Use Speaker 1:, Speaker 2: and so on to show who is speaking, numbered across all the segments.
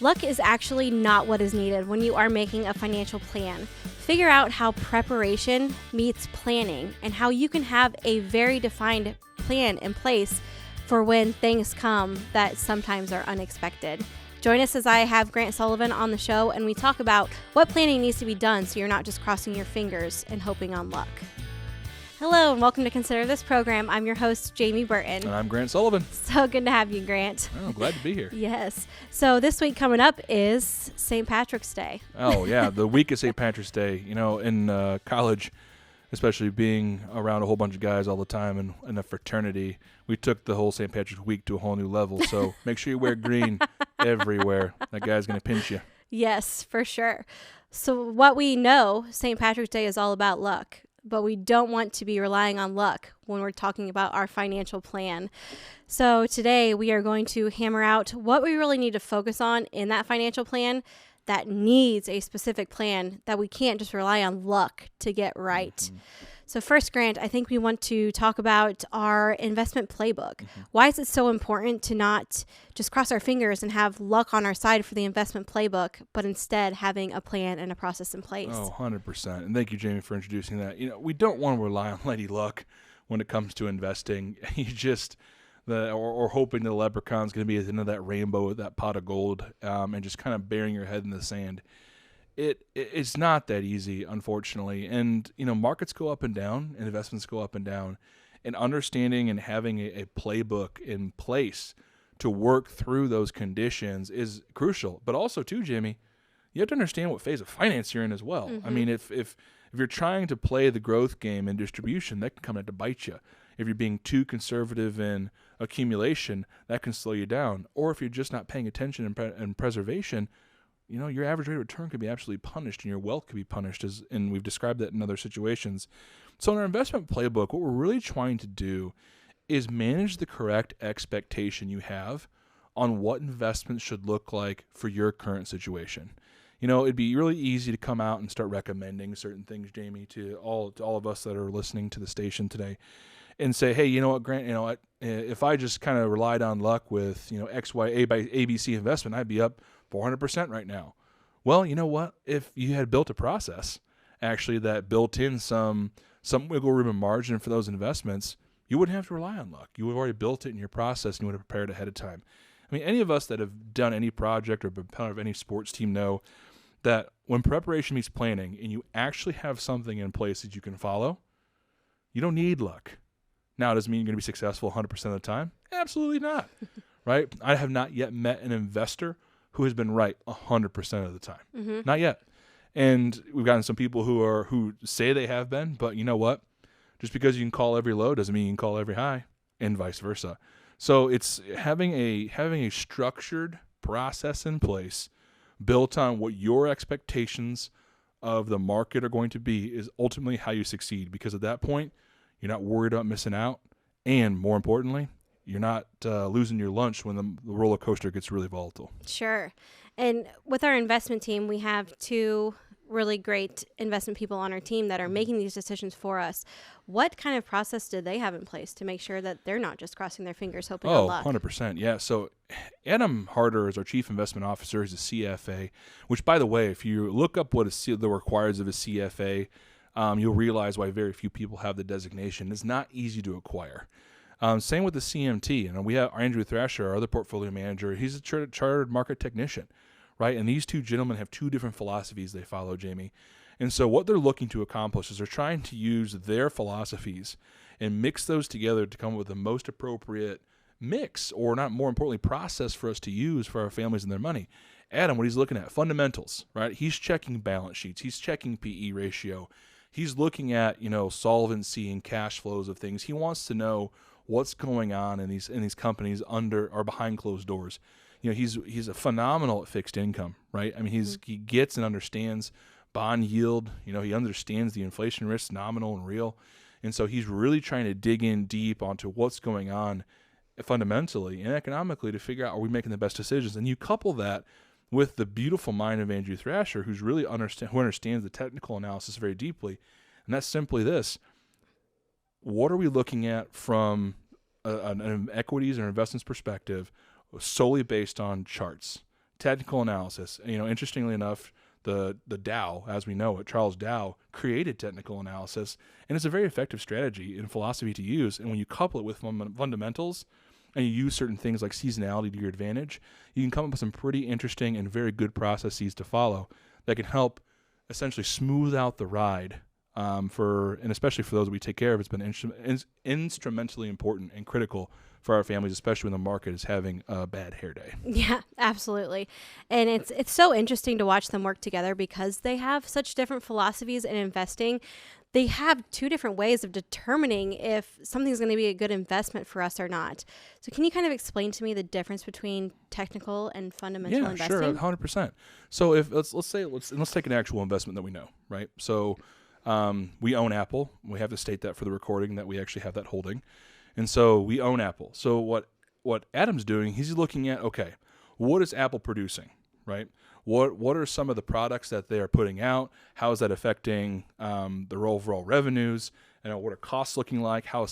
Speaker 1: Luck is actually not what is needed when you are making a financial plan. Figure out how preparation meets planning and how you can have a very defined plan in place for when things come that sometimes are unexpected. Join us as I have Grant Soliven on the show and we talk about what planning needs to be done so you're not just crossing your fingers and hoping on luck. Hello and welcome to Consider This Program. I'm your host, Jamie Burton.
Speaker 2: And I'm Grant Soliven.
Speaker 1: So good to have you, Grant.
Speaker 2: Oh, glad to be here.
Speaker 1: Yes. So this week coming up is St. Patrick's Day.
Speaker 2: Oh, yeah. The week of St. Patrick's Day. You know, in college, especially being around a whole bunch of guys all the time and in a fraternity, we took the whole St. Patrick's week to a whole new level. So make sure you wear green everywhere. That guy's going to pinch you.
Speaker 1: Yes, for sure. So what we know, St. Patrick's Day is all about luck. But we don't want to be relying on luck when we're talking about our financial plan. So today we are going to hammer out what we really need to focus on in that financial plan that needs a specific plan that we can't just rely on luck to get right. Mm-hmm. So first, Grant, I think we want to talk about our investment playbook. Mm-hmm. Why is it so important to not just cross our fingers and have luck on our side for the investment playbook, but instead having a plan and a process in place?
Speaker 2: Oh, 100%. And thank you, Jamie, for introducing that. You know, we don't want to rely on lady luck when it comes to investing. You just, or hoping the leprechaun's going to be at the end of that rainbow with that pot of gold and just kind of burying your head in the sand. It's not that easy, unfortunately. And, you know, markets go up and down and investments go up and down. And understanding and having a playbook in place to work through those conditions is crucial. But also, too, Jamie, you have to understand what phase of finance you're in as well. Mm-hmm. I mean, if you're trying to play the growth game in distribution, that can come in to bite you. If you're being too conservative in accumulation, that can slow you down. Or if you're just not paying attention in preservation, you know, your average rate of return could be absolutely punished and your wealth could be punished, and we've described that in other situations. So in our investment playbook, what we're really trying to do is manage the correct expectation you have on what investments should look like for your current situation. You know, it'd be really easy to come out and start recommending certain things, Jamie, to all of us that are listening to the station today and say, hey, you know what, Grant, you know what, if I just kind of relied on luck with, you know, X, Y, A by ABC investment, I'd be up 400% right now. Well, you know what? If you had built a process actually that built in some wiggle room and margin for those investments, you wouldn't have to rely on luck. You would have already built it in your process and you would have prepared ahead of time. I mean, any of us that have done any project or been part of any sports team know that when preparation meets planning and you actually have something in place that you can follow, you don't need luck. Now, does it mean you're going to be successful 100% of the time? Absolutely not, right? I have not yet met an investor who has been right 100% of the time. Mm-hmm. Not yet. And we've gotten some people who say they have been, but you know what? Just because you can call every low doesn't mean you can call every high, and vice versa. So it's having a structured process in place built on what your expectations of the market are going to be is ultimately how you succeed, because at that point, you're not worried about missing out, and more importantly, you're not losing your lunch when the roller coaster gets really volatile.
Speaker 1: Sure. And with our investment team, we have two really great investment people on our team that are making these decisions for us. What kind of process do they have in place to make sure that they're not just crossing their fingers hoping on luck?
Speaker 2: 100%. Yeah. So Adam Harder is our chief investment officer. He's a CFA, which, by the way, if you look up what the requires of a CFA, you'll realize why very few people have the designation. It's not easy to acquire. Same with the CMT. And we have Andrew Thrasher, our other portfolio manager. He's a chartered market technician, right? And these two gentlemen have two different philosophies they follow, Jamie. And so what they're looking to accomplish is they're trying to use their philosophies and mix those together to come up with the most appropriate mix, or not more importantly, process for us to use for our families and their money. Adam, what he's looking at, fundamentals, right? He's checking balance sheets. He's checking PE ratio. He's looking at, you know, solvency and cash flows of things. He wants to know what's going on in these companies under or behind closed doors. You know, he's a phenomenal at fixed income, right? I mean, he gets and understands bond yield. You know, he understands the inflation risk, nominal and real. And so he's really trying to dig in deep onto what's going on fundamentally and economically to figure out, are we making the best decisions? And you couple that with the beautiful mind of Andrew Thrasher, who understands the technical analysis very deeply. And that's simply this. What are we looking at from an equities or investments perspective solely based on charts, technical analysis. Interestingly enough, the Dow, as we know it, Charles Dow, created technical analysis, and it's a very effective strategy and philosophy to use. And when you couple it with fundamentals and you use certain things like seasonality to your advantage, you can come up with some pretty interesting and very good processes to follow that can help essentially smooth out the ride and especially for those that we take care of. It's been instrumentally important and critical for our families, especially when the market is having a bad hair day.
Speaker 1: Yeah, absolutely. And it's so interesting to watch them work together because they have such different philosophies in investing. They have two different ways of determining if something's going to be a good investment for us or not. So can you kind of explain to me the difference between technical and fundamental investing?
Speaker 2: Yeah, sure, 100%. So if let's take an actual investment that we know, right? So we own Apple. We have to state that for the recording that we actually have that holding. And so we own Apple. So what Adam's doing, he's looking at, okay, what is Apple producing, right? What are some of the products that they are putting out? How is that affecting their overall revenues? What are costs looking like? How is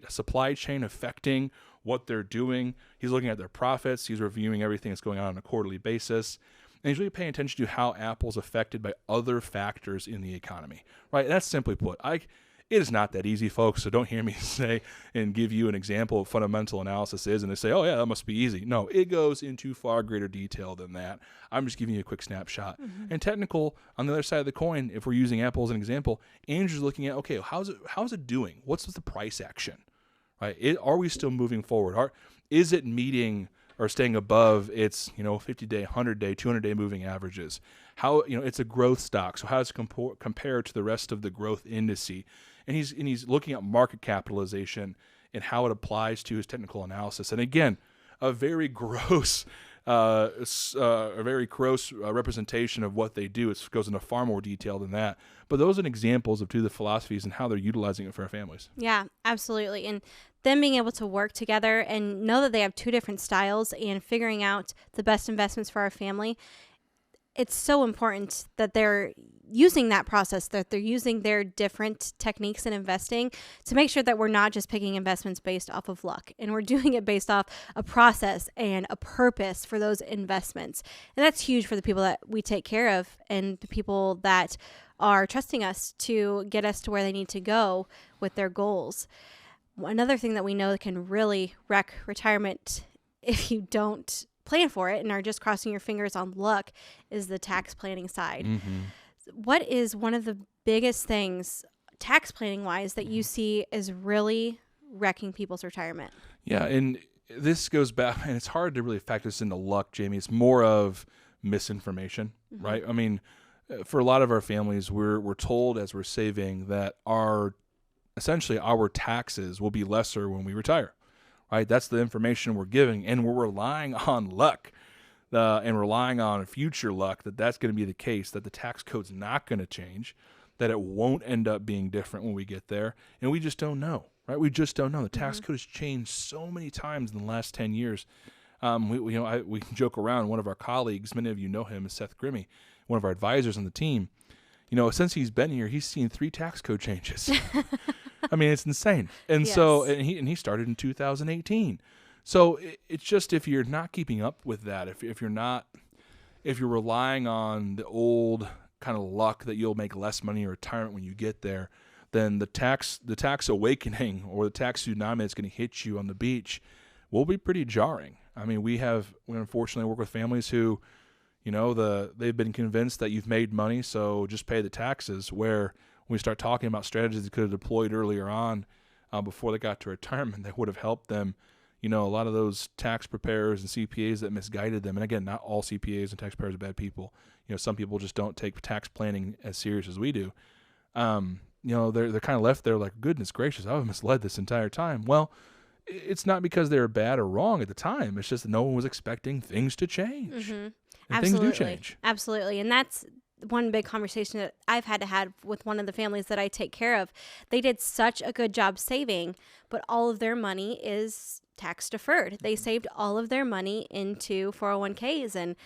Speaker 2: supply chain affecting what they're doing? He's looking at their profits. He's reviewing everything that's going on a quarterly basis. And he's really paying attention to how Apple's affected by other factors in the economy, right? That's simply put. It is not that easy, folks, so don't hear me say and give you an example of fundamental analysis is, and they say, oh, yeah, that must be easy. No, it goes into far greater detail than that. I'm just giving you a quick snapshot. Mm-hmm. And technical, on the other side of the coin, if we're using Apple as an example, Andrew's looking at, okay, how's it doing? What's the price action, right? Are we still moving forward? Is it meeting or staying above its 50-day, 100-day, 200-day moving averages? How it's a growth stock, so how does it compare to the rest of the growth indice? And he's looking at market capitalization and how it applies to his technical analysis. And again, a very gross representation of what they do. It goes into far more detail than that. But those are examples of two of the philosophies and how they're utilizing it for our families.
Speaker 1: Yeah, absolutely. And them being able to work together and know that they have two different styles and figuring out the best investments for our family, it's so important that they're using that process, that they're using their different techniques in investing to make sure that we're not just picking investments based off of luck, and we're doing it based off a process and a purpose for those investments. And that's huge for the people that we take care of and the people that are trusting us to get us to where they need to go with their goals. Another thing that we know that can really wreck retirement if you don't plan for it and are just crossing your fingers on luck is the tax planning side. Mm-hmm. What is one of the biggest things tax planning wise that you see is really wrecking people's retirement?
Speaker 2: Yeah, and this goes back, and it's hard to really factor this into luck, Jamie. It's more of misinformation, mm-hmm. right? I mean, for a lot of our families, we're told as we're saving that essentially our taxes will be lesser when we retire, right? That's the information we're giving, and we're relying on luck. And relying on future luck that's going to be the case, that the tax code's not going to change, that it won't end up being different when we get there. And we just don't know, right? We just don't know. The tax code has changed so many times in the last 10 years. We can joke around. One of our colleagues, many of you know him, is Seth Grimmie, one of our advisors on the team. Since he's been here, he's seen 3 tax code changes. I mean, it's insane. And yes. And he started in 2018. So it's just, if you're not keeping up with that, if you're relying on the old kind of luck that you'll make less money in retirement when you get there, then the tax awakening or the tax tsunami that's going to hit you on the beach will be pretty jarring. I mean, we unfortunately work with families who, they've been convinced that you've made money, so just pay the taxes. Where when we start talking about strategies they could have deployed earlier on, before they got to retirement, that would have helped them. A lot of those tax preparers and CPAs that misguided them, and again, not all CPAs and tax preparers are bad people. Some people just don't take tax planning as serious as we do. They're kind of left there like, goodness gracious, I was misled this entire time. Well, it's not because they were bad or wrong at the time. It's just that no one was expecting things to change. Mm-hmm. And
Speaker 1: Absolutely.
Speaker 2: things do change.
Speaker 1: Absolutely. And that's one big conversation that I've had to have with one of the families that I take care of. They did such a good job saving, but all of their money is tax deferred. They saved all of their money into 401ks, and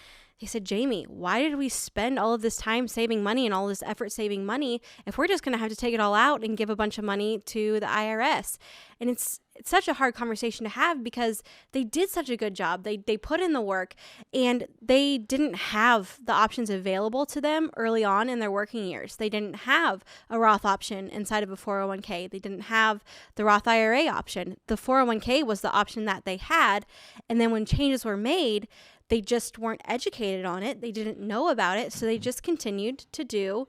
Speaker 1: They said, Jamie, why did we spend all of this time saving money and all this effort saving money if we're just going to have to take it all out and give a bunch of money to the IRS? And it's such a hard conversation to have because they did such a good job. They put in the work, and they didn't have the options available to them early on in their working years. They didn't have a Roth option inside of a 401k. They didn't have the Roth IRA option. The 401k was the option that they had. And then when changes were made, they just weren't educated on it. They didn't know about it. So they just continued to do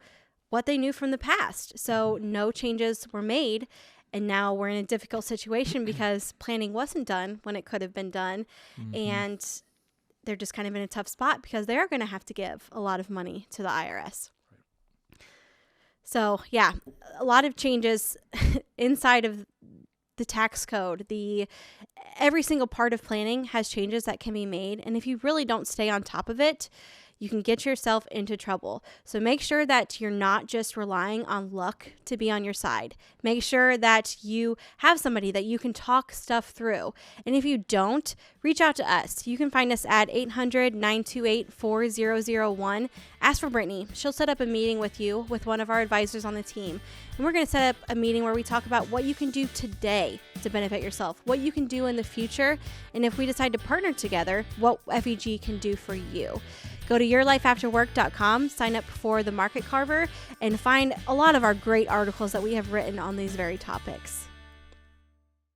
Speaker 1: what they knew from the past. So no changes were made. And now we're in a difficult situation because planning wasn't done when it could have been done. And they're just kind of in a tough spot because they're going to have to give a lot of money to the IRS. So yeah, a lot of changes inside of the tax code. Every single part of planning has changes that can be made. And if you really don't stay on top of it, you can get yourself into trouble. So make sure that you're not just relying on luck to be on your side. Make sure that you have somebody that you can talk stuff through. And if you don't, reach out to us. You can find us at 800-928-4001. Ask for Brittany. She'll set up a meeting with you with one of our advisors on the team. And we're going to set up a meeting where we talk about what you can do today to benefit yourself, what you can do in the future, and if we decide to partner together, what FEG can do for you. Go to yourlifeafterwork.com, sign up for the Market Carver, and find a lot of our great articles that we have written on these very topics.